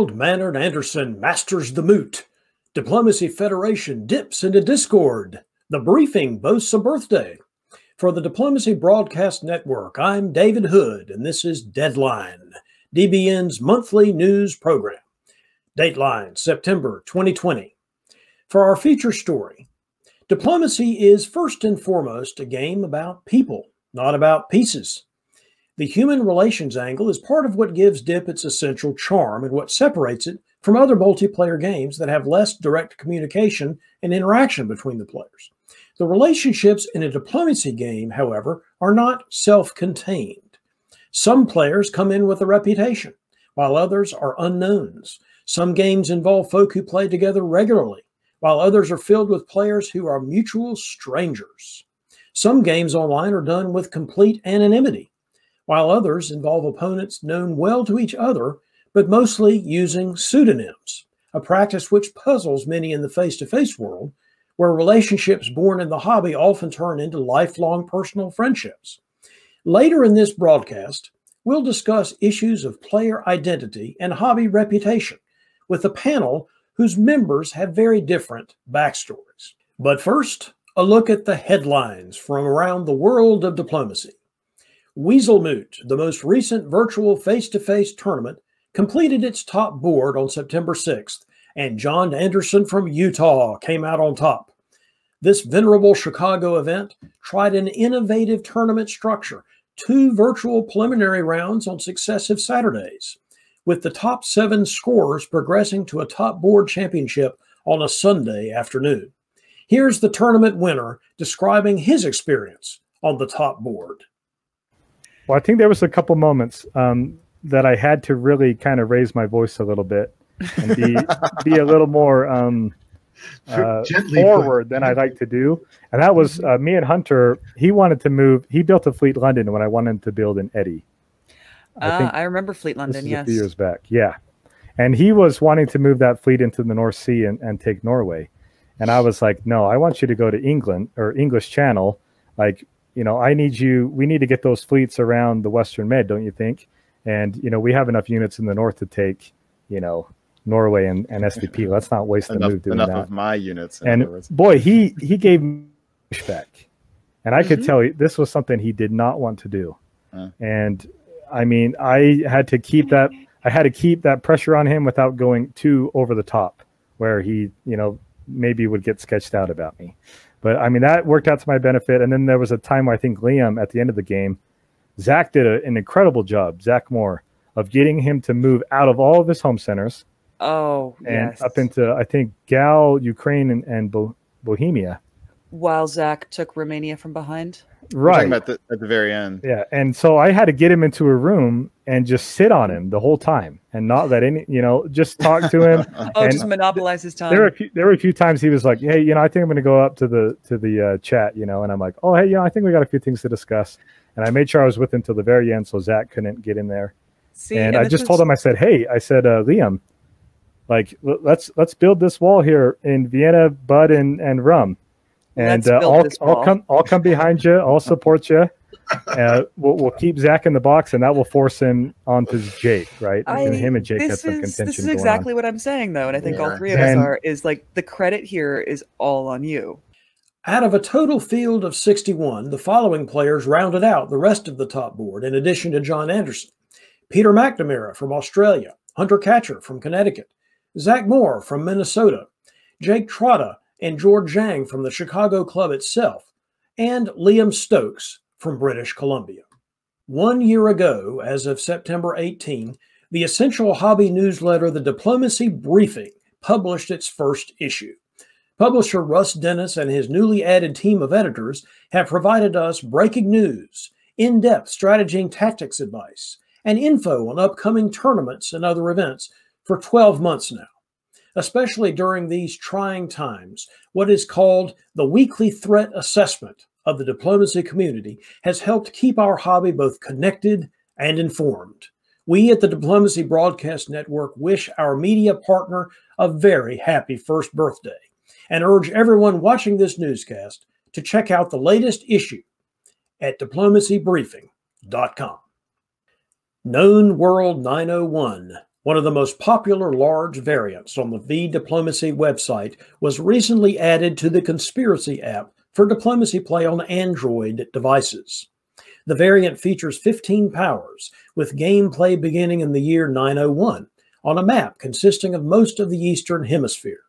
Mild-mannered Anderson masters the moot. Diplomacy Federation dips into discord. The briefing boasts a birthday. For the Diplomacy Broadcast Network, I'm David Hood, and this is Deadline, DBN's monthly news program. Dateline, September 2020. For our feature story, diplomacy is first and foremost a game about people, not about pieces. The human relations angle is part of what gives DIP its essential charm and what separates it from other multiplayer games that have less direct communication and interaction between the players. The relationships in a diplomacy game, however, are not self-contained. Some players come in with a reputation, while others are unknowns. Some games involve folk who play together regularly, while others are filled with players who are mutual strangers. Some games online are done with complete anonymity, while others involve opponents known well to each other, but mostly using pseudonyms, a practice which puzzles many in the face-to-face world, where relationships born in the hobby often turn into lifelong personal friendships. Later in this broadcast, we'll discuss issues of player identity and hobby reputation with a panel whose members have very different backstories. But first, a look at the headlines from around the world of diplomacy. Weaselmoot, the most recent virtual face-to-face tournament, completed its top board on September 6th, and John Anderson from Utah came out on top. This venerable Chicago event tried an innovative tournament structure, 2 virtual preliminary rounds on successive Saturdays, with the top 7 scorers progressing to a top board championship on a Sunday afternoon. Here's the tournament winner describing his experience on the top board. Well, I think there was a couple moments that I had to really kind of raise my voice a little bit and be a little more forward than I like to do. And that was me and Hunter. He wanted to move. He built a Fleet London when I wanted to build an Eddy. I remember Fleet London, yes. A few years back, yeah. And he was wanting to move that fleet into the North Sea and take Norway. And I was like, no, I want you to go to England or English Channel. Like, you know, we need to get those fleets around the Western Med, don't you think? And, you know, we have enough units in the north to take, you know, Norway and SVP. Let's not waste the move doing that. Enough of my units. And boy, he gave me pushback. And I could tell you this was something he did not want to do. And I mean, I had to keep that pressure on him without going too over the top where he, you know, maybe would get sketched out about me. But I mean, that worked out to my benefit. And then there was a time where I think Liam, at the end of the game, Zach did an incredible job, Zach Moore, of getting him to move out of all of his home centers. Oh, and yes. Up into, I think, Gal, Ukraine, and Bohemia. While Zach took Romania from behind. Right. At the very end. Yeah. And so I had to get him into a room and just sit on him the whole time and not let any, you know, just talk to him. And just monopolize his time. There were a few times he was like, hey, you know, I think I'm going to go up to the chat, you know, and I'm like, oh, hey, you know, I think we got a few things to discuss. And I made sure I was with him till the very end so Zach couldn't get in there. See, and I just told him, I said, Liam, like, let's build this wall here in Vienna, Bud, and Rum. And I'll come behind you. I'll support you. We'll keep Zach in the box, and that will force him onto Jake, right? And him and Jake had some contention. This is exactly what I'm saying, though, and I think all three of us is like the credit here is all on you. Out of a total field of 61, the following players rounded out the rest of the top board, in addition to John Anderson: Peter McNamara from Australia, Hunter Catcher from Connecticut, Zach Moore from Minnesota, Jake Trotta and George Zhang from the Chicago club itself, and Liam Stokes from British Columbia. 1 year ago, as of September 18, the essential hobby newsletter, The Diplomacy Briefing, published its first issue. Publisher Russ Dennis and his newly added team of editors have provided us breaking news, in-depth strategy and tactics advice, and info on upcoming tournaments and other events for 12 months now. Especially during these trying times, what is called the weekly threat assessment of the diplomacy community has helped keep our hobby both connected and informed. We at the Diplomacy Broadcast Network wish our media partner a very happy first birthday and urge everyone watching this newscast to check out the latest issue at diplomacybriefing.com. Known World 901, One of the most popular large variants on the V-Diplomacy website was recently added to the Conspiracy app for diplomacy play on Android devices. The variant features 15 powers, with gameplay beginning in the year 901, on a map consisting of most of the Eastern Hemisphere.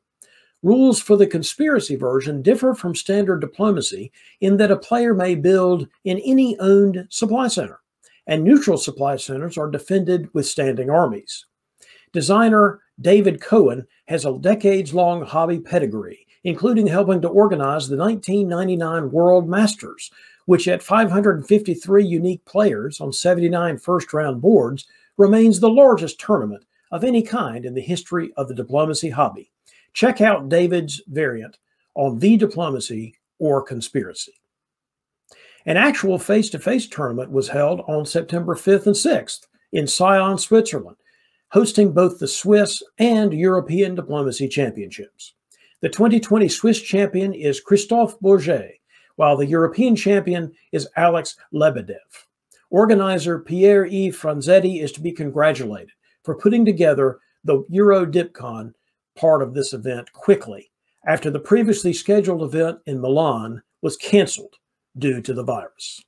Rules for the Conspiracy version differ from standard diplomacy in that a player may build in any owned supply center, and neutral supply centers are defended with standing armies. Designer David Cohen has a decades-long hobby pedigree, including helping to organize the 1999 World Masters, which at 553 unique players on 79 first-round boards remains the largest tournament of any kind in the history of the diplomacy hobby. Check out David's variant on V-Diplomacy or Conspiracy. An actual face-to-face tournament was held on September 5th and 6th in Sion, Switzerland, hosting both the Swiss and European Diplomacy Championships. The 2020 Swiss champion is Christophe Bourget, while the European champion is Alex Lebedev. Organizer Pierre-Yves Franzetti is to be congratulated for putting together the EuroDipCon part of this event quickly after the previously scheduled event in Milan was canceled due to the virus.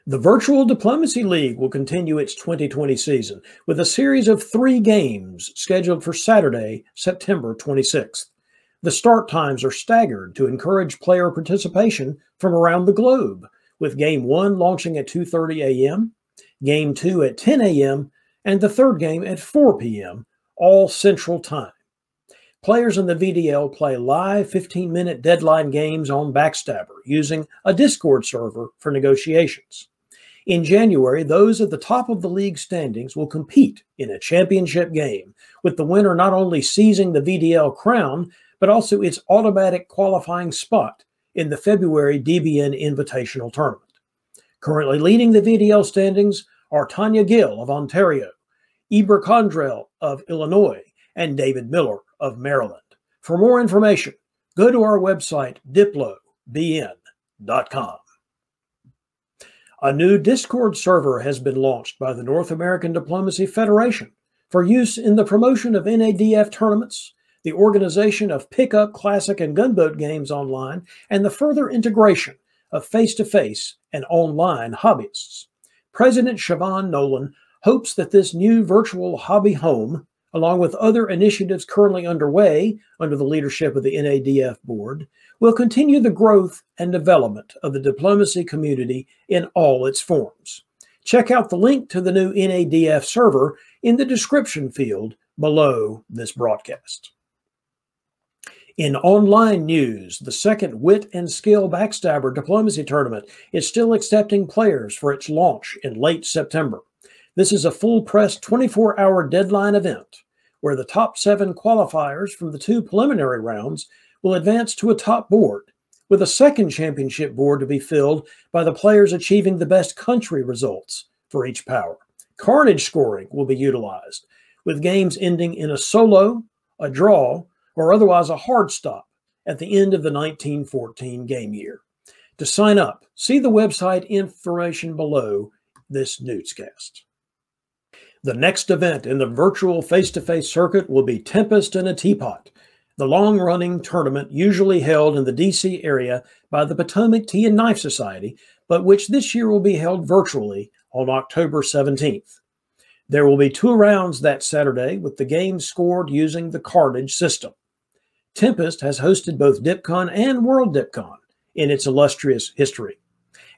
The Virtual Diplomacy League will continue its 2020 season with a series of 3 games scheduled for Saturday, September 26th. The start times are staggered to encourage player participation from around the globe, with Game 1 launching at 2:30 a.m., Game 2 at 10 a.m., and the third game at 4 p.m., all Central Time. Players in the VDL play live 15-minute deadline games on Backstabber using a Discord server for negotiations. In January, those at the top of the league standings will compete in a championship game, with the winner not only seizing the VDL crown, but also its automatic qualifying spot in the February DBN Invitational Tournament. Currently leading the VDL standings are Tanya Gill of Ontario, Eber Condrell of Illinois, and David Miller of Maryland. For more information, go to our website, diplobn.com. A new Discord server has been launched by the North American Diplomacy Federation for use in the promotion of NADF tournaments, the organization of pickup, classic, and gunboat games online, and the further integration of face-to-face and online hobbyists. President Siobhan Nolan hopes that this new virtual hobby home, along with other initiatives currently underway under the leadership of the NADF board, will continue the growth and development of the diplomacy community in all its forms. Check out the link to the new NADF server in the description field below this broadcast. In online news, the second Wit and Skill Backstabber Diplomacy Tournament is still accepting players for its launch in late September. This is a full-press 24-hour deadline event where the top 7 qualifiers from the 2 preliminary rounds will advance to a top board, with a second championship board to be filled by the players achieving the best country results for each power. Carnage scoring will be utilized, with games ending in a solo, a draw, or otherwise a hard stop at the end of the 1914 game year. To sign up, see the website information below this newscast. The next event in the virtual face-to-face circuit will be Tempest in a Teapot, the long-running tournament usually held in the D.C. area by the Potomac Tea and Knife Society, but which this year will be held virtually on October 17th. There will be 2 rounds that Saturday, with the games scored using the Carnage system. Tempest has hosted both DipCon and World DipCon in its illustrious history,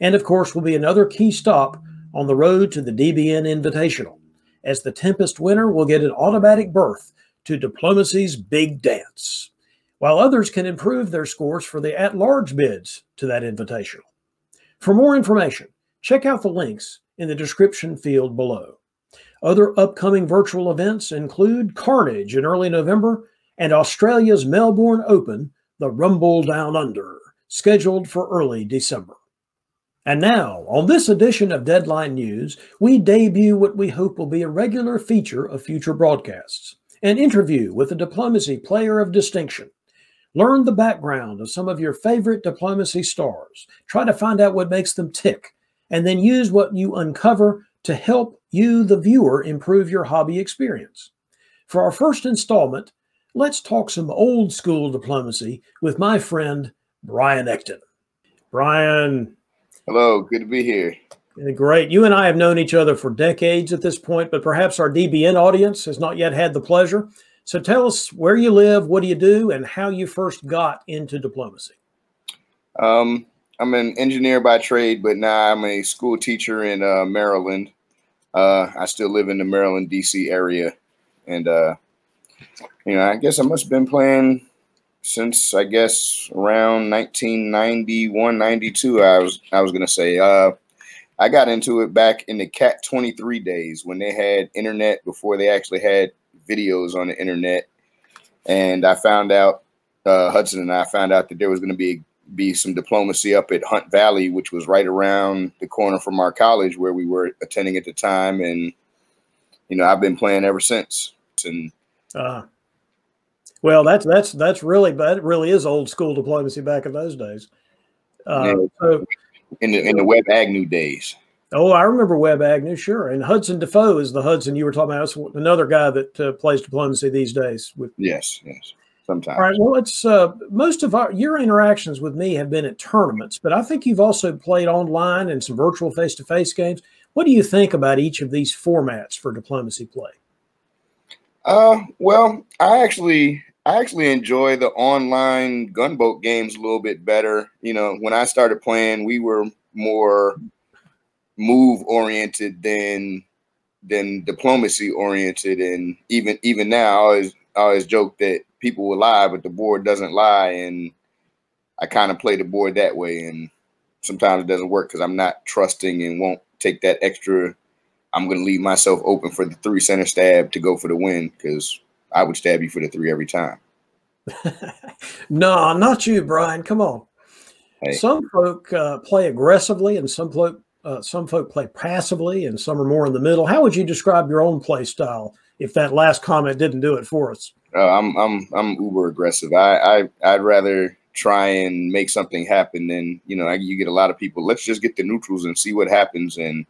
and of course will be another key stop on the road to the DBN Invitational, as the Tempest winner will get an automatic berth to Diplomacy's Big Dance, while others can improve their scores for the at-large bids to that invitational. For more information, check out the links in the description field below. Other upcoming virtual events include Carnage in early November and Australia's Melbourne Open, the Rumble Down Under, scheduled for early December. And now, on this edition of Deadline News, we debut what we hope will be a regular feature of future broadcasts, an interview with a diplomacy player of distinction. Learn the background of some of your favorite diplomacy stars, try to find out what makes them tick, and then use what you uncover to help you, the viewer, improve your hobby experience. For our first installment, let's talk some old school diplomacy with my friend, Brian Ecton. Brian. Hello, good to be here. Great. You and I have known each other for decades at this point, but perhaps our DBN audience has not yet had the pleasure. So tell us where you live, what do you do, and how you first got into diplomacy. I'm an engineer by trade, but now I'm a school teacher in Maryland. I still live in the Maryland, D.C. area. And, I guess I must have been playing since, I guess, around 1991, 92, I was going to say. I got into it back in the Cat 23 days when they had internet before they actually had videos on the internet. And I found out, Hudson and I found out that there was going to be some diplomacy up at Hunt Valley, which was right around the corner from our college where we were attending at the time. And, I've been playing ever since. And well, that really is old school diplomacy back in those days. So in the Webb Agnew days. Oh, I remember Webb Agnew, sure. And Hudson Defoe is the Hudson you were talking about. That's another guy that plays diplomacy these days. Yes. Sometimes. All right. Well, it's most of your interactions with me have been at tournaments, but I think you've also played online and some virtual face-to-face games. What do you think about each of these formats for diplomacy play? Well, I actually enjoy the online gunboat games a little bit better. When I started playing, we were more move oriented than diplomacy oriented. And even now, I always joke that people will lie, but the board doesn't lie. And I kind of play the board that way. And sometimes it doesn't work because I'm not trusting and won't take that extra. I'm going to leave myself open for the 3 center stab to go for the win because I would stab you for the 3 every time. No, not you, Brian. Come on. Hey. Some folk play aggressively and some folk play passively and some are more in the middle. How would you describe your own play style if that last comment didn't do it for us? I'm uber aggressive. I'd rather try and make something happen than, you get a lot of people. Let's just get the neutrals and see what happens. And,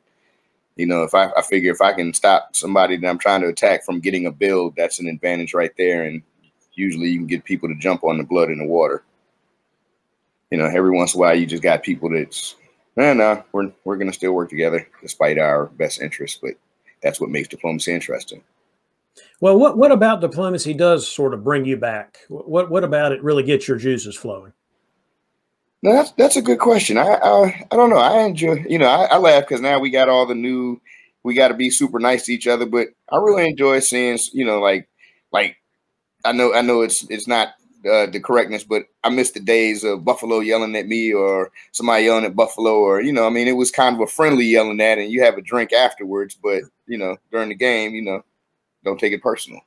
if I figure if I can stop somebody that I'm trying to attack from getting a build, that's an advantage right there. And usually you can get people to jump on the blood in the water. Every once in a while you just got people that's, no, we're going to still work together despite our best interests. But that's what makes diplomacy interesting. Well, what about diplomacy does sort of bring you back? What about it really gets your juices flowing? No, that's a good question. I don't know. I enjoy, I laugh because now we got all the new, we got to be super nice to each other, but I really enjoy seeing, like I know it's not the correctness, but I miss the days of Buffalo yelling at me or somebody yelling at Buffalo or, it was kind of a friendly yelling at and you have a drink afterwards, but, during the game, don't take it personal.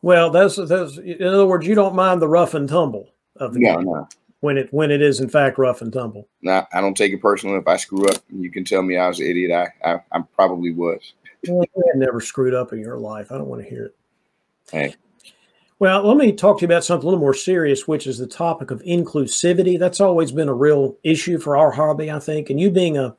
Well, those in other words, you don't mind the rough and tumble of the game. No. When it is in fact rough and tumble. No, I don't take it personal. If I screw up, you can tell me I was an idiot. I probably was. Well, you had never screwed up in your life. I don't want to hear it. Hey. Well, let me talk to you about something a little more serious, which is the topic of inclusivity. That's always been a real issue for our hobby, I think. And you being a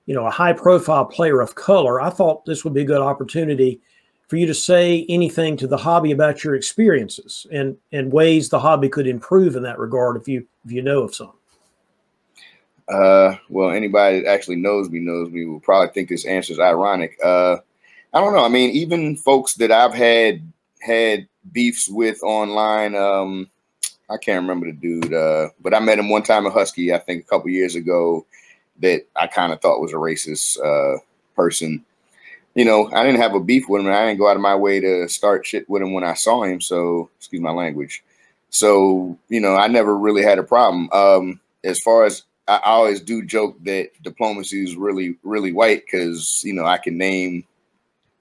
high-profile player of color, I thought this would be a good opportunity for you to say anything to the hobby about your experiences and ways the hobby could improve in that regard if you know of some. Well, anybody that actually knows me will probably think this answer is ironic. I don't know. I mean, even folks that I've had beefs with online, I can't remember the dude, but I met him one time at Husky, I think a couple years ago, that I kind of thought was a racist person. I didn't have a beef with him. I didn't go out of my way to start shit with him when I saw him. So, excuse my language. So, I never really had a problem. As far as I always do joke that diplomacy is really, really white because, I can name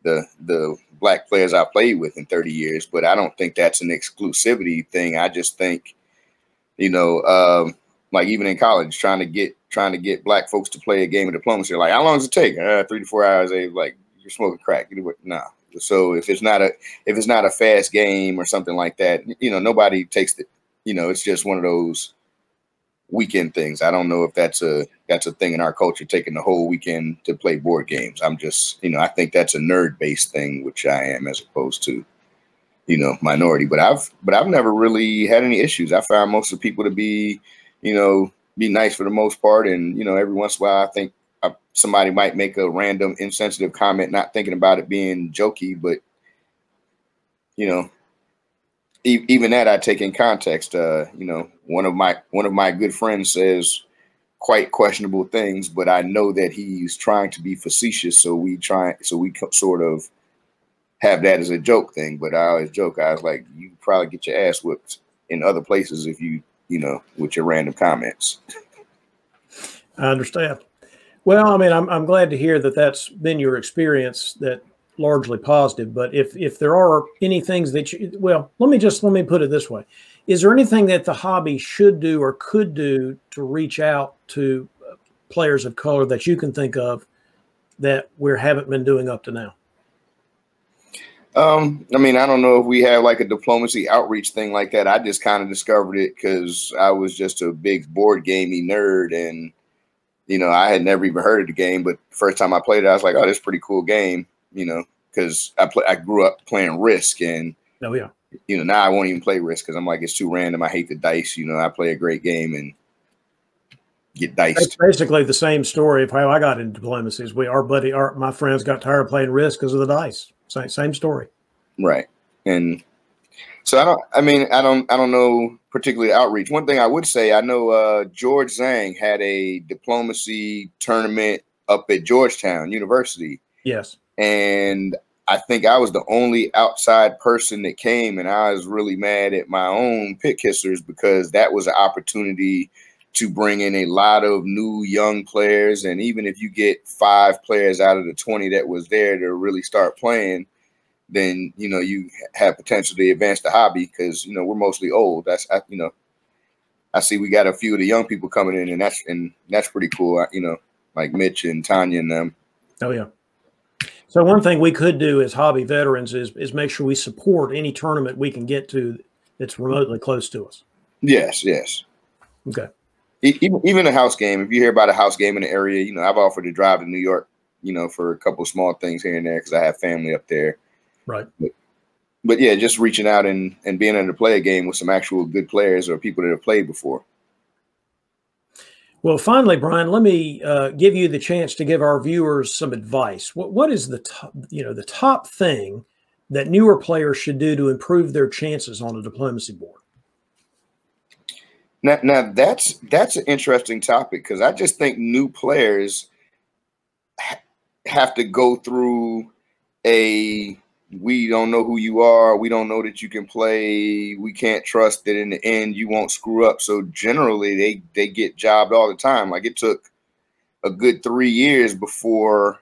the black players I played with in 30 years, but I don't think that's an exclusivity thing. I just think, like even in college, trying to get black folks to play a game of diplomacy, like how long does it take? 3 to 4 hours. They like, you're smoking crack. Nah. So if it's not a fast game or something like that, nobody takes it. It's just one of those, weekend things. I don't know if that's a thing in our culture, taking the whole weekend to play board games. I'm just, I think that's a nerd-based thing, which I am, as opposed to, minority. But I've never really had any issues. I found most of the people to be, be nice for the most part. And, every once in a while, I think somebody might make a random insensitive comment, not thinking about it being jokey, but, even that I take in context. One of my good friends says quite questionable things, but I know that he's trying to be facetious. So we sort of have that as a joke thing. But I always joke, I was like, you probably get your ass whipped in other places if you with your random comments. I understand. Well, I mean, I'm glad to hear that that's been your experience, that largely positive. But if there are any things that let me put it this way. Is there anything that the hobby should do or could do to reach out to players of color that you can think of that we haven't been doing up to now? I mean, I don't know if we have like a diplomacy outreach thing like that. I just kind of discovered it because I was just a big board gamey nerd, and I had never even heard of the game. But the first time I played it, I was like, "Oh, this is a pretty cool game," because I grew up playing Risk, and oh yeah, now I won't even play Risk because I'm like, it's too random. I hate the dice. I play a great game and get diced. That's basically the same story of how I got into diplomacy. Is my friends got tired of playing Risk because of the dice. Same story. Right. And so I don't know particularly outreach. One thing I would say, I know George Zhang had a diplomacy tournament up at Georgetown University. Yes. And I think I was the only outside person that came, and I was really mad at my own pit kissers because that was an opportunity to bring in a lot of new young players. And even if you get 5 players out of the 20 that was there to really start playing, then, you have potential to advance the hobby because, we're mostly old. I see we got a few of the young people coming in, and that's pretty cool. Like Mitch and Tanya and them. Oh yeah. So one thing we could do as hobby veterans is make sure we support any tournament we can get to that's remotely close to us. Yes. Yes. Okay. Even a house game. If you hear about a house game in the area, I've offered to drive to New York, for a couple of small things here and there because I have family up there. Right. But yeah, just reaching out and being able to play a game with some actual good players or people that have played before. Well, finally, Brian, let me give you the chance to give our viewers some advice. What is the top thing that newer players should do to improve their chances on a diplomacy board? Now that's an interesting topic because I just think new players have to go through we don't know who you are. We don't know that you can play. We can't trust that in the end you won't screw up. So generally they get jobbed all the time. Like it took a good 3 years before,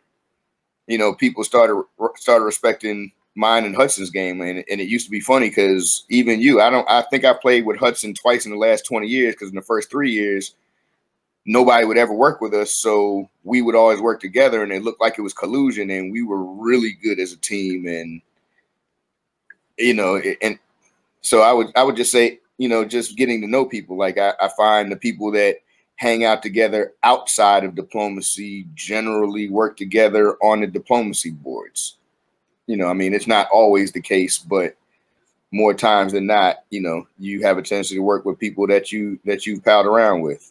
people started respecting mine and Hudson's game. And it used to be funny because even I think I played with Hudson twice in the last 20 years because in the first 3 years, nobody would ever work with us. So we would always work together and it looked like it was collusion and we were really good as a team. And, and so I would just say, just getting to know people. Like I find the people that hang out together outside of diplomacy generally work together on the diplomacy boards. It's not always the case, but more times than not, you have a tendency to work with people that you've palled around with.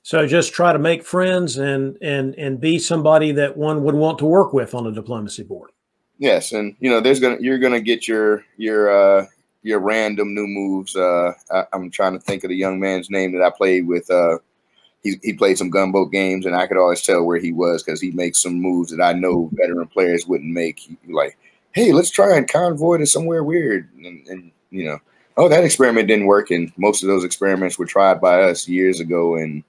So just try to make friends and be somebody that one would want to work with on a diplomacy board. Yes, and you're gonna get your random new moves. I'm trying to think of the young man's name that I played with. He played some gunboat games, and I could always tell where he was because he makes some moves that I know veteran players wouldn't make. He'd be like, "Hey, let's try and convoy to somewhere weird," and oh, that experiment didn't work. And most of those experiments were tried by us years ago, and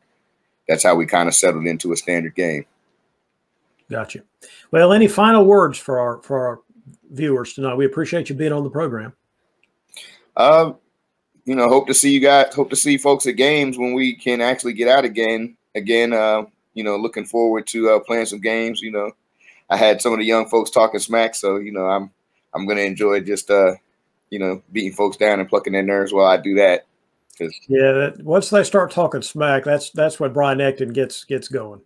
that's how we kind of settled into a standard game. Gotcha. Well, any final words for our viewers tonight? We appreciate you being on the program. Hope to see you guys. Hope to see folks at games when we can actually get out again. Looking forward to playing some games. I had some of the young folks talking smack, so I'm gonna enjoy just beating folks down and plucking their nerves while I do that. Yeah, once they start talking smack, that's when Brian Ecton gets going.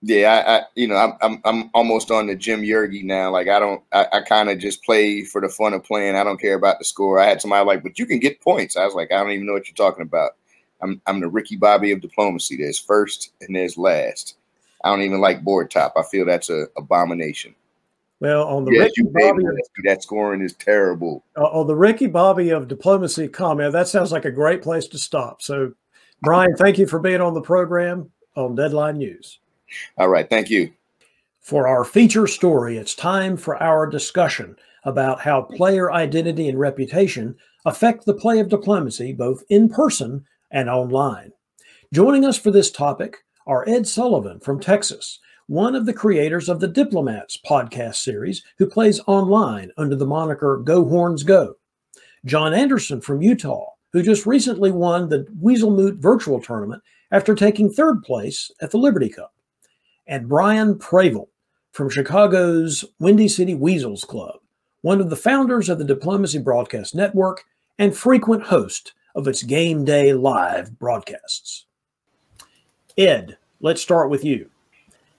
Yeah, I'm almost on the Jim Yergy now. Like I kind of just play for the fun of playing. I don't care about the score. I had somebody like, but you can get points. I was like, I don't even know what you're talking about. I'm the Ricky Bobby of diplomacy. There's first and there's last. I don't even like board top. I feel that's an abomination. Well, on the Ricky Bobby, that scoring is terrible. On the Ricky Bobby of diplomacy comment, that sounds like a great place to stop. So, Brian, thank you for being on the program on Deadline News. All right, thank you. For our feature story, it's time for our discussion about how player identity and reputation affect the play of diplomacy, both in person and online. Joining us for this topic are Ed Sullivan from Texas, one of the creators of the Diplomats podcast series, who plays online under the moniker Go Horns Go. John Anderson from Utah, who just recently won the Weasel Moot virtual tournament after taking third place at the Liberty Cup. And Brian Pravel from Chicago's Windy City Weasels Club, one of the founders of the Diplomacy Broadcast Network and frequent host of its Game Day Live broadcasts. Ed, let's start with you.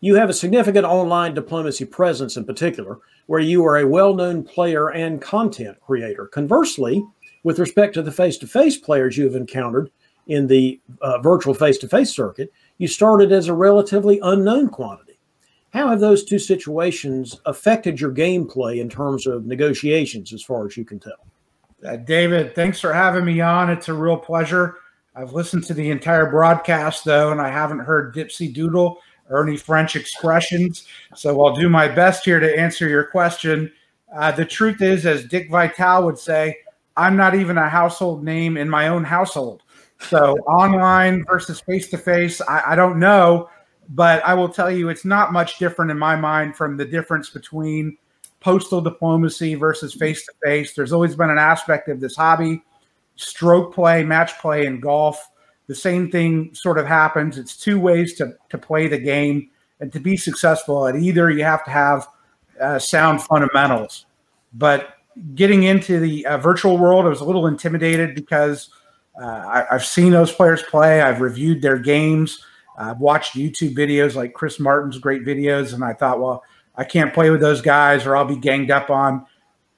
You have a significant online diplomacy presence in particular, where you are a well-known player and content creator. Conversely, with respect to the face-to-face players you have encountered in the virtual face-to-face circuit, you started as a relatively unknown quantity. How have those two situations affected your gameplay in terms of negotiations, as far as you can tell? David, thanks for having me on. It's a real pleasure. I've listened to the entire broadcast, though, and I haven't heard Dipsy Doodle or any French expressions. So I'll do my best here to answer your question. The truth is, as Dick Vitale would say, I'm not even a household name in my own household. So online versus face-to-face, I don't know, but I will tell you it's not much different in my mind from the difference between postal diplomacy versus face-to-face. There's always been an aspect of this hobby, stroke play, match play in golf. The same thing sort of happens. It's two ways to play the game, and to be successful at either, you have to have sound fundamentals. But getting into the virtual world, I was a little intimidated because I've seen those players play. I've reviewed their games. I've watched YouTube videos like Chris Martin's great videos, and I thought, well, I can't play with those guys or I'll be ganged up on.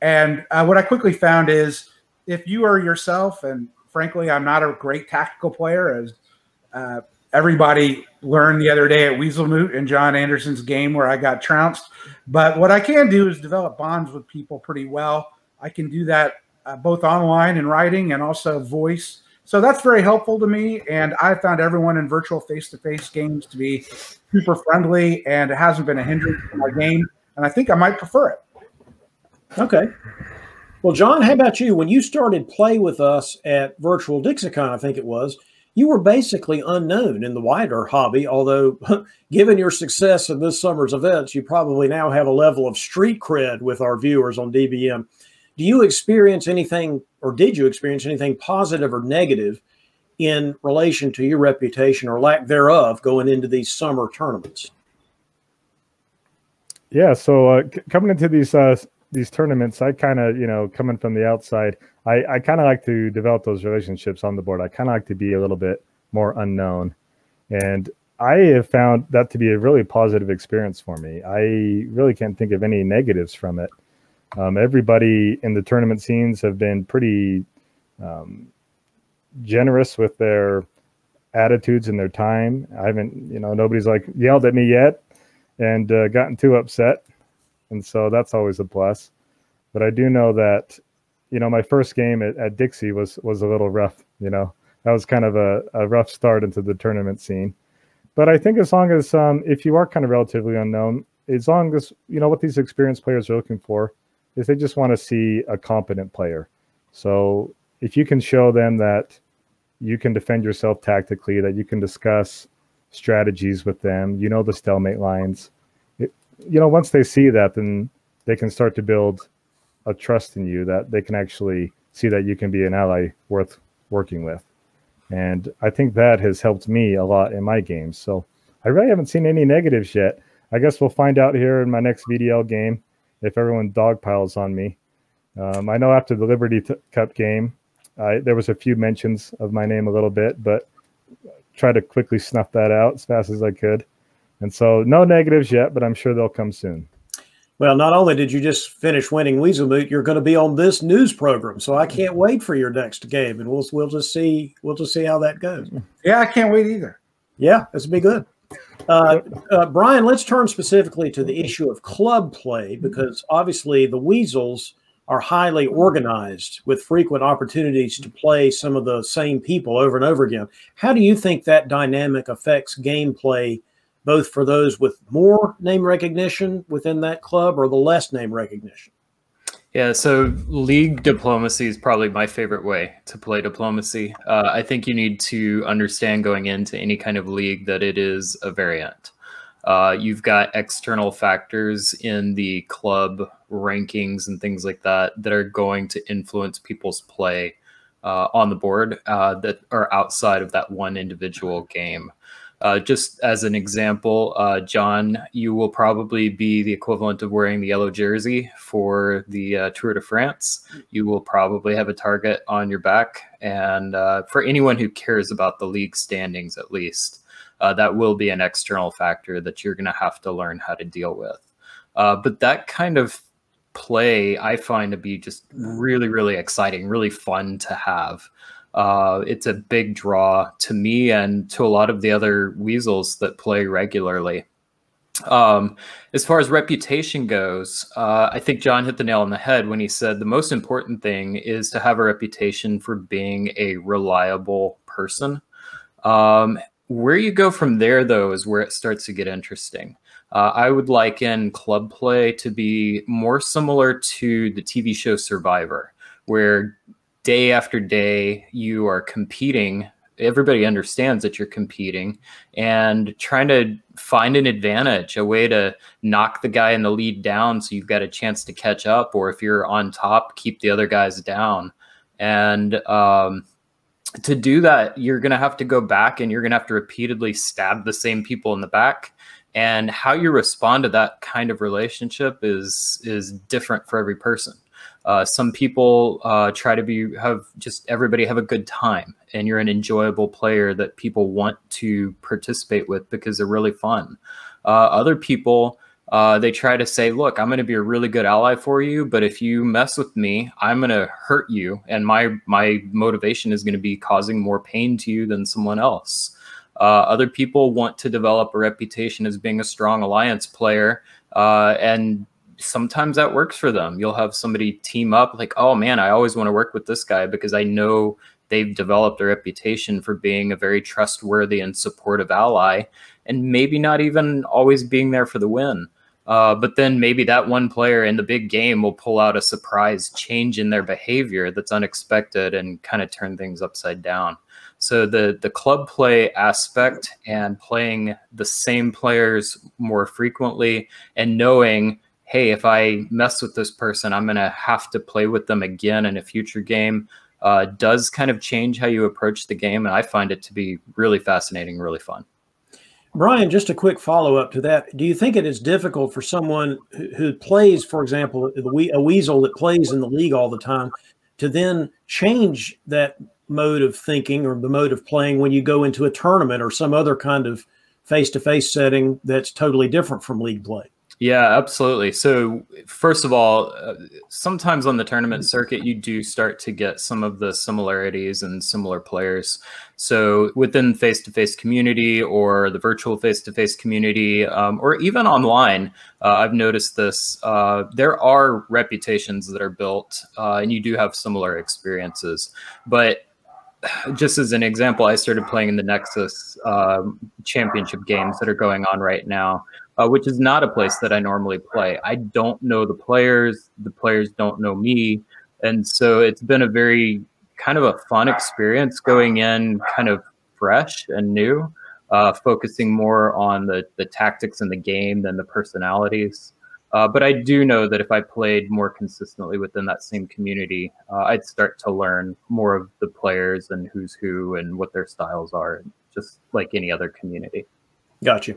And what I quickly found is if you are yourself, and frankly, I'm not a great tactical player, as everybody learned the other day at Weasel Moot in John Anderson's game where I got trounced. But what I can do is develop bonds with people pretty well. I can do that both online and writing and also voice. So that's very helpful to me. And I found everyone in virtual face-to-face games to be super friendly, and it hasn't been a hindrance to my game. And I think I might prefer it. Okay. Well, John, how about you? When you started play with us at Virtual Dixicon, I think it was, you were basically unknown in the wider hobby, although given your success in this summer's events, you probably now have a level of street cred with our viewers on DBM. Do you experience anything, or did you experience anything positive or negative in relation to your reputation or lack thereof going into these summer tournaments? Yeah, so coming into these tournaments, I kind of, coming from the outside, I kind of like to develop those relationships on the board. I kind of like to be a little bit more unknown. And I have found that to be a really positive experience for me. I really can't think of any negatives from it. Everybody in the tournament scenes have been pretty generous with their attitudes and their time. I haven't, nobody's like yelled at me yet and gotten too upset. And so that's always a plus. But I do know that, my first game at Dixie was a little rough, That was kind of a rough start into the tournament scene. But I think as long as, if you are kind of relatively unknown, as long as, what these experienced players are looking for is they just want to see a competent player. So if you can show them that you can defend yourself tactically, that you can discuss strategies with them, the stalemate lines, once they see that, then they can start to build a trust in you, that they can actually see that you can be an ally worth working with. And I think that has helped me a lot in my games. So I really haven't seen any negatives yet. I guess we'll find out here in my next VDL game if everyone dogpiles on me. I know after the Liberty Cup game, There was a few mentions of my name a little bit, but try to quickly snuff that out as fast as I could. And so no negatives yet, but I'm sure they'll come soon. Well, not only did you just finish winning Weasel Moot, you're going to be on this news program, so I can't wait for your next game, and we'll just see how that goes. Yeah, I can't wait either. Yeah, this will be good. Brian, let's turn specifically to the issue of club play, because obviously the Weasels are highly organized with frequent opportunities to play some of the same people over and over again. How do you think that dynamic affects gameplay, both for those with more name recognition within that club or the less name recognition? Yeah, so league diplomacy is probably my favorite way to play diplomacy. I think you need to understand going into any kind of league that it is a variant. You've got external factors in the club rankings and things like that that are going to influence people's play on the board that are outside of that one individual game. Just as an example, John, you will probably be the equivalent of wearing the yellow jersey for the Tour de France. You will probably have a target on your back. And for anyone who cares about the league standings, at least, that will be an external factor that you're going to have to learn how to deal with. But that kind of play I find to be just really, really exciting, really fun to have. It's a big draw to me and to a lot of the other Weasels that play regularly. As far as reputation goes, I think John hit the nail on the head when he said the most important thing is to have a reputation for being a reliable person. Where you go from there, though, is where it starts to get interesting. I would liken club play to be more similar to the TV show Survivor, where day after day, you are competing. Everybody understands that you're competing and trying to find an advantage, a way to knock the guy in the lead down so you've got a chance to catch up, or if you're on top, keep the other guys down. And to do that, you're going to have to go back and you're going to have to repeatedly stab the same people in the back. And how you respond to that kind of relationship is different for every person. Some people try to have everybody have a good time, and you're an enjoyable player that people want to participate with because they're really fun. Other people, they try to say, look, I'm going to be a really good ally for you, but if you mess with me, I'm going to hurt you, and my motivation is going to be causing more pain to you than someone else. Other people want to develop a reputation as being a strong alliance player, and sometimes that works for them. You'll have somebody team up like, oh man, I always want to work with this guy because I know they've developed a reputation for being a very trustworthy and supportive ally, and maybe not even always being there for the win. But then maybe that one player in the big game will pull out a surprise change in their behavior that's unexpected and kind of turn things upside down. So the club play aspect and playing the same players more frequently and knowing, hey, if I mess with this person, I'm going to have to play with them again in a future game, does kind of change how you approach the game. And I find it to be really fascinating, really fun. Brian, just a quick follow-up to that. Do you think it is difficult for someone who plays, for example, a Weasel that plays in the league all the time, to then change that mode of thinking or the mode of playing when you go into a tournament or some other kind of face-to-face setting that's totally different from league play? Yeah, absolutely. So first of all, sometimes on the tournament circuit, you do start to get some of the similarities and similar players. So within face-to-face community or the virtual face-to-face community, or even online, I've noticed this. There are reputations that are built and you do have similar experiences. But just as an example, I started playing in the Nexus championship games that are going on right now. Which is not a place that I normally play. I don't know the players don't know me. And so it's been a very kind of a fun experience going in kind of fresh and new, focusing more on the tactics in the game than the personalities. But I do know that if I played more consistently within that same community, I'd start to learn more of the players and who's who and what their styles are, just like any other community. Gotcha.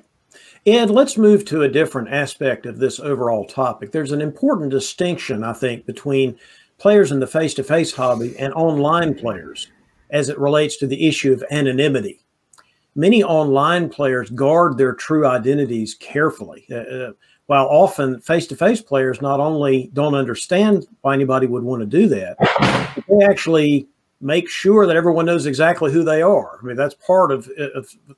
Ed, let's move to a different aspect of this overall topic. There's an important distinction, I think, between players in the face-to-face hobby and online players as it relates to the issue of anonymity. Many online players guard their true identities carefully, while often face-to-face players not only don't understand why anybody would want to do that, but they actually make sure that everyone knows exactly who they are. I mean, that's part of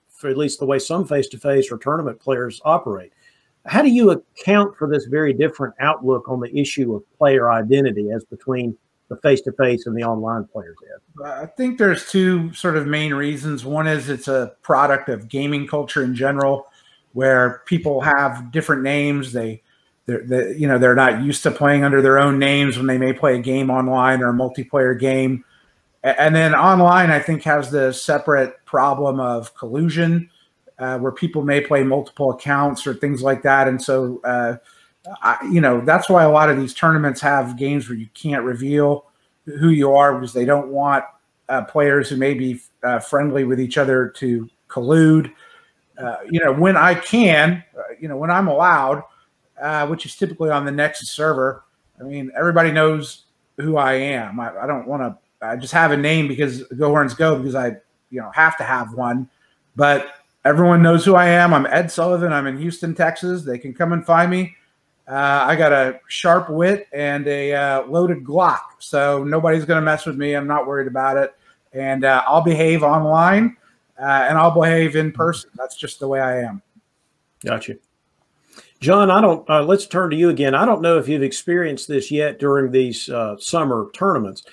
for at least the way some face-to-face or tournament players operate. How do you account for this very different outlook on the issue of player identity as between the face-to-face and the online players, Ed? I think there's two sort of main reasons. One is it's a product of gaming culture in general, where people have different names. They're not used to playing under their own names when they may play a game online or a multiplayer game. And then online, I think, has the separate problem of collusion, where people may play multiple accounts or things like that. And so, that's why a lot of these tournaments have games where you can't reveal who you are, because they don't want players who may be friendly with each other to collude. When I can, when I'm allowed, which is typically on the Nexus server, I mean, everybody knows who I am. I don't want to just have a name because Go Horns Go, because I, have to have one. But everyone knows who I am. I'm Ed Sullivan. I'm in Houston, Texas. They can come and find me. I got a sharp wit and a loaded Glock, so nobody's going to mess with me. I'm not worried about it. And I'll behave online, and I'll behave in person. That's just the way I am. Gotcha. John, let's turn to you again. I don't know if you've experienced this yet during these summer tournaments,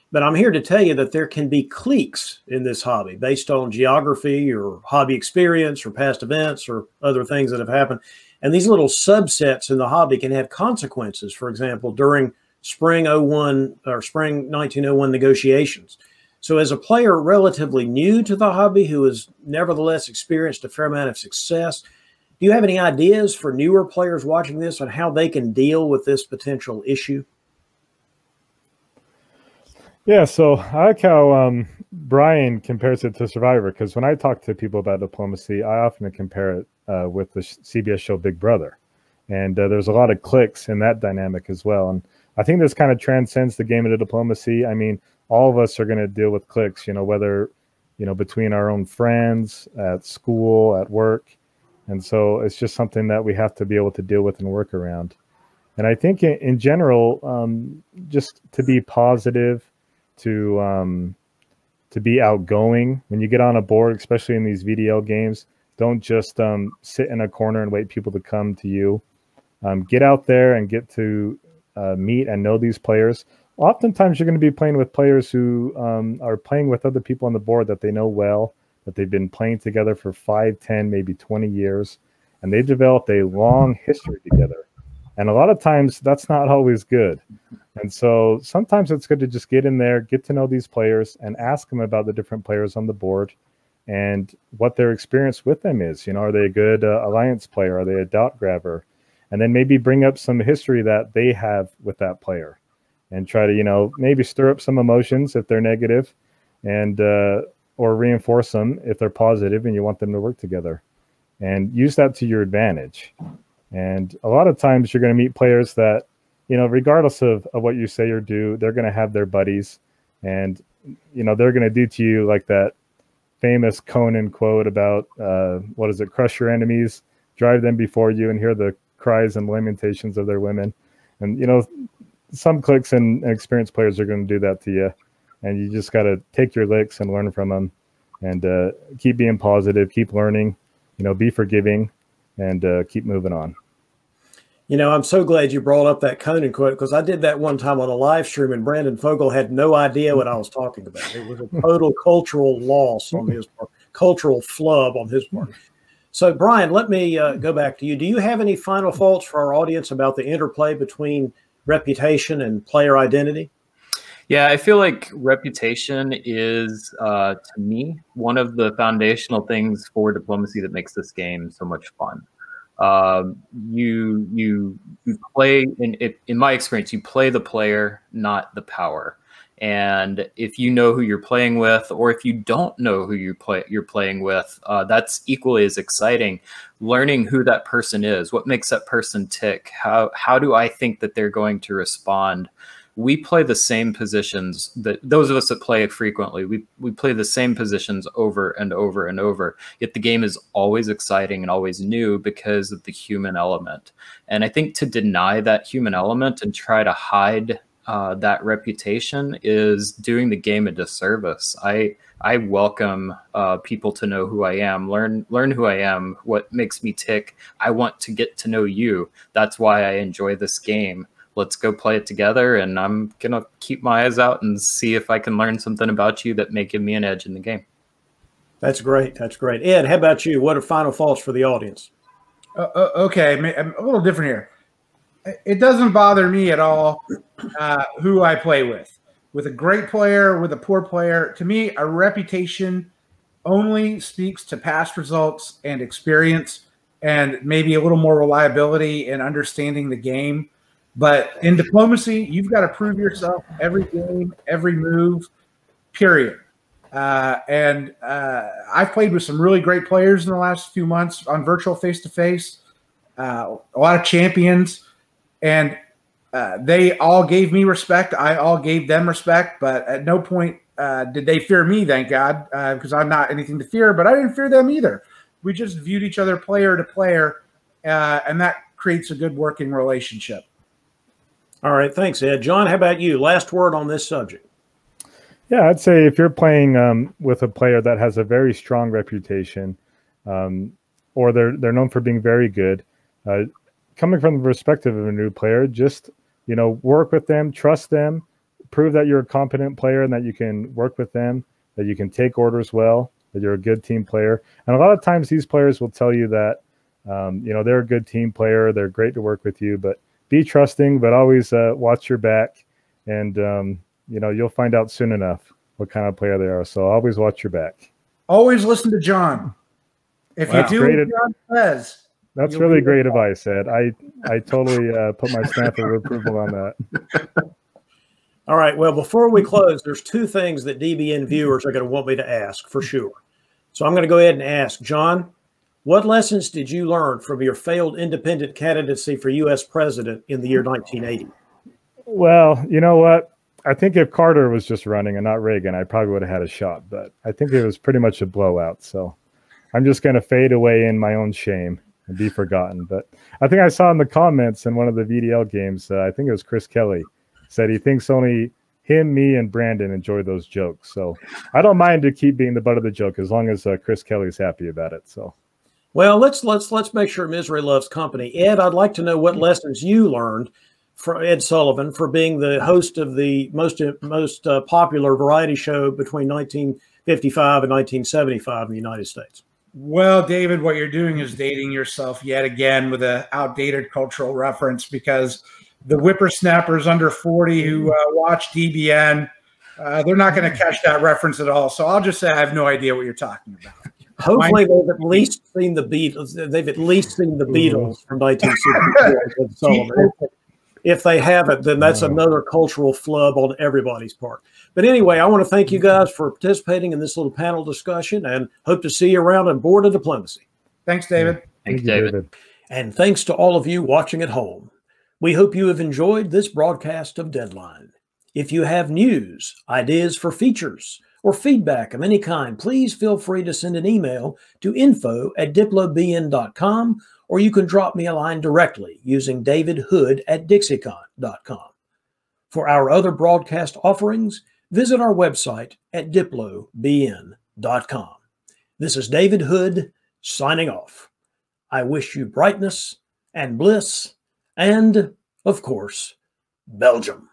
but I'm here to tell you that there can be cliques in this hobby based on geography or hobby experience or past events or other things that have happened. And these little subsets in the hobby can have consequences. For example, during spring 1901 negotiations. So as a player relatively new to the hobby who has nevertheless experienced a fair amount of success, do you have any ideas for newer players watching this on how they can deal with this potential issue? Yeah, so I like how Brian compares it to Survivor, because when I talk to people about diplomacy, I often compare it with the CBS show Big Brother. And there's a lot of cliques in that dynamic as well. And I think this kind of transcends the game of diplomacy. I mean, all of us are going to deal with cliques, whether, between our own friends, at school, at work. And so it's just something that we have to be able to deal with and work around. And I think in general, just to be positive, to be outgoing when you get on a board, especially in these VDL games. Don't just sit in a corner and wait people to come to you. Get out there and get to meet and know these players. Oftentimes, you're going to be playing with players who are playing with other people on the board that they know well, that they've been playing together for 5, 10, maybe 20 years, and they've developed a long history together. And a lot of times, that's not always good. And so sometimes it's good to just get in there, get to know these players, and ask them about the different players on the board and what their experience with them is. Are they a good alliance player? Are they a dot grabber? And then maybe bring up some history that they have with that player and try to, maybe stir up some emotions if they're negative, and or reinforce them if they're positive and you want them to work together, and use that to your advantage. And a lot of times you're going to meet players that, regardless of what you say or do, they're going to have their buddies, and, they're going to do to you like that famous Conan quote about, crush your enemies, drive them before you, and hear the cries and lamentations of their women. And, some cliques and experienced players are going to do that to you, and you just got to take your licks and learn from them, and keep being positive, keep learning, be forgiving, and keep moving on. I'm so glad you brought up that Conan quote, because I did that one time on a live stream and Brandon Fogel had no idea what I was talking about. It was a total cultural loss on his part, cultural flub on his part. So, Brian, let me go back to you. Do you have any final thoughts for our audience about the interplay between reputation and player identity? Yeah, I feel like reputation is, to me, one of the foundational things for diplomacy that makes this game so much fun. You play, in my experience, you play the player, not the power. And if you know who you're playing with, or if you don't know who you're playing with, that's equally as exciting. Learning who that person is, what makes that person tick, how do I think that they're going to respond we play the same positions that those of us that play it frequently, we play the same positions over and over and over. Yet the game is always exciting and always new because of the human element. And I think to deny that human element and try to hide that reputation is doing the game a disservice. I welcome people to know who I am, learn who I am, what makes me tick. I want to get to know you. That's why I enjoy this game. Let's go play it together, and I'm gonna keep my eyes out and see if I can learn something about you that may give me an edge in the game. That's great. That's great. Ed, how about you? What are final thoughts for the audience? Okay, I'm a little different here. It doesn't bother me at all who I play with a great player, with a poor player. To me, a reputation only speaks to past results and experience and maybe a little more reliability in understanding the game. But in diplomacy, you've got to prove yourself every game, every move, period. And I've played with some really great players in the last few months on virtual face-to-face, a lot of champions, and they all gave me respect. I all gave them respect, but at no point did they fear me, thank God, because I'm not anything to fear, but I didn't fear them either. We just viewed each other player to player, and that creates a good working relationship. All right. Thanks, Ed. John, how about you? Last word on this subject. Yeah, I'd say if you're playing with a player that has a very strong reputation, or they're known for being very good, coming from the perspective of a new player, just, work with them, trust them, prove that you're a competent player and that you can work with them, that you can take orders well, that you're a good team player. And a lot of times these players will tell you that, they're a good team player, they're great to work with you, but be trusting, but always watch your back, and you'll find out soon enough what kind of player they are. So always watch your back. Always listen to John. If you do what John says. That's really great advice, Ed. I totally put my stamp of approval on that. All right. Well, before we close, there's two things that DBN viewers are going to want me to ask for sure. So I'm going to go ahead and ask, John, what lessons did you learn from your failed independent candidacy for U.S. president in the year 1980? Well, you know what? I think if Carter was just running and not Reagan, I probably would have had a shot. But I think it was pretty much a blowout. So I'm just going to fade away in my own shame and be forgotten. But I think I saw in the comments in one of the VDL games, I think it was Chris Kelly, said he thinks only him, me, and Brandon enjoy those jokes. So I don't mind to keep being the butt of the joke as long as Chris Kelly's happy about it. So. Well, let's make sure misery loves company. Ed, I'd like to know what lessons you learned from Ed Sullivan for being the host of the most popular variety show between 1955 and 1975 in the United States. Well, David, what you're doing is dating yourself yet again with an outdated cultural reference, because the whippersnappers under 40 who watch DBN, they're not going to catch that reference at all. So I'll just say I have no idea what you're talking about. Hopefully, they've at least seen the Beatles. They've at least seen the Beatles from 1964. If they haven't, then that's another cultural flub on everybody's part. But anyway, I want to thank you guys for participating in this little panel discussion, and hope to see you around on Board of Diplomacy. Thanks, David. Thanks, David. And thanks to all of you watching at home. We hope you have enjoyed this broadcast of Deadline. If you have news, ideas for features, or feedback of any kind, please feel free to send an email to info@diplobn.com, or you can drop me a line directly using davidhood@dixiecon.com. For our other broadcast offerings, visit our website at diplobn.com. This is David Hood signing off. I wish you brightness and bliss and, of course, Belgium.